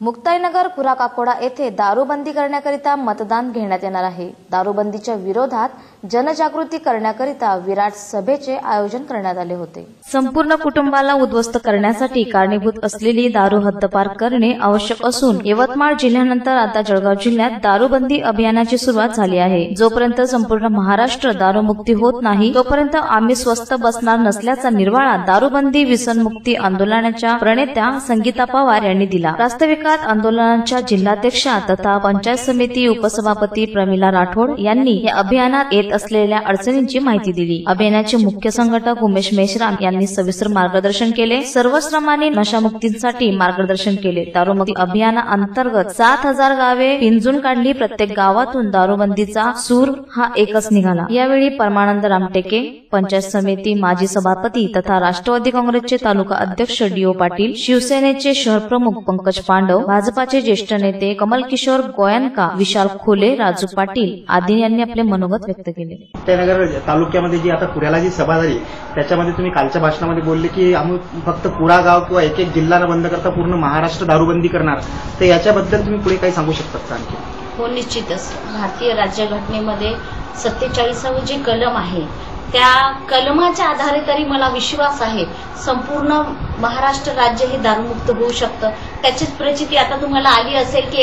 मुक्ताईनगर कुराकाकोडा येथे दारूबंदी करण्याकरिता मतदान घेण्यात येणार आहे। दारूबंदीच्या विरोधात जनजागृती करण्याकरिता विराट सभेचे आयोजन करण्यात आले होते। संपूर्ण कुटुंबाला उद्ध्वस्त करण्यासाठी कारणीभूत असलेली दारू हद्दपार करणे आवश्यक असून यवतमाळ जिल्ह्यानंतर आता जळगाव जिल्ह्यात दारूबंदी अभियानाची सुरुवात झाली आहे। जोपर्यंत संपूर्ण महाराष्ट्र दारूमुक्ती होत नाही तोपर्यंत आम्ही स्वस्थ बसणार नसल्याचा निर्वाळा दारूबंदी व्यसनमुक्ती आंदोलनाच्या प्रणेत्या संगीता पवार यांनी दिला। प्रास्ताविकात आंदोलनाच्या जिल्हाध्यक्षा तथा पंचायत समिती उपसभापती प्रमिला राठोड यांनी या अभियानात येत असलेल्या अडचणींची माहिती दिली। अभियानाचे मुख्य संघटक उमेश मेश्राम यांनी सविस्तर मार्गदर्शन केले। सर्व श्रमांनी नशामुक्तीसाठी मार्गदर्शन केले। दारूमुक्ती अभियानाअंतर्गत 7000 गावे पिंजून काढली। प्रत्येक गावातून दारूबंदीचा सूर हा एकच निघाला। यावेळी परमानंद रामटेके, पंचायत समिती माजी सभापती तथा राष्ट्रवादी काँग्रेसचे तालुका अध्यक्ष डी.ओ. पाटील, शिवसेनेचे शहर प्रमुख पंकज पांडव, भाजपाचे ज्येष्ठ नेते कमल किशोर गोयनका, विशाल खोले, राजू पाटील आदी यांनी आपले मनोगत व्यक्त केले। मुक्ताईनगर तालुक्यामध्ये जी आता पुण्याला जी सभा झाली त्याच्यामध्ये तुम्ही कालच्या भाषणामध्ये बोलले की आम्ही फक्त पुरा गाव किंवा एक एक जिल्हा न बंद करता पूर्ण महाराष्ट्र दारूबंदी करणार, तर याच्याबद्दल तुम्ही पुढे काही सांगू शकता का आणखी? हो, निश्चितच भारतीय राज्यघटनेमध्ये 47वे जे कलम आहे त्या कलमाच्या आधारे तरी मला विश्वास आहे संपूर्ण महाराष्ट्र राज्य हे दारूमुक्त होऊ शकतं। त्याचीच प्रचिती आता तुम्हाला आली असेल की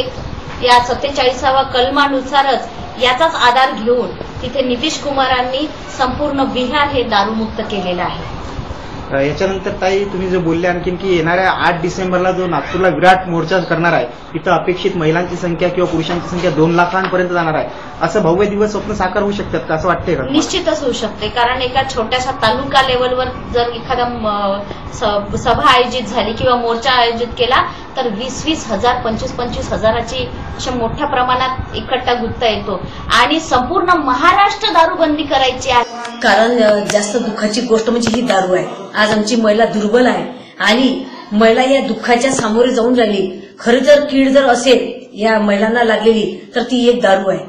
या 47व्या कलमानुसारच याचाच आधार घेऊन तिथे नितीश कुमारांनी संपूर्ण बिहार हे दारूमुक्त केलेलं आहे। याच्यानंतर ताई तुम्ही जो बोलले आणखीन की येणाऱ्या 8 डिसेंबरला जो नागपूरला विराट मोर्चा करणार आहे तिथं अपेक्षित महिलांची संख्या किंवा पुरुषांची संख्या 2 लाखांपर्यंत जाणार आहे, असं भव्य दिवस स्वप्न साकार होऊ शकतात का, असं वाटतंय का? निश्चितच होऊ शकते, कारण एका छोट्याशा तालुका लेवलवर जर एखादा सभा आयोजित झाली किंवा मोर्चा आयोजित केला तर 20-20 हजार 25-25 हजाराची अशा मोठ्या प्रमाणात इकट्ठा गुत्ता येतो आणि संपूर्ण महाराष्ट्र दारूबंदी करायची आहे। कारण जास्त दुःखाची गोष्ट म्हणजे ही दारू आहे। आज आमची महिला दुर्बल आहे आणि महिला या दुःखाच्या सामोरे जाऊन राहिली। खरं जर कीड जर असेल या महिलांना लागलेली तर ती एक दारू आहे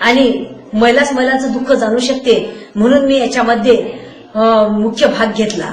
आणि महिलांचं दुःख जाणू शकते, म्हणून मी याच्यामध्ये मुख्य भाग घेतला।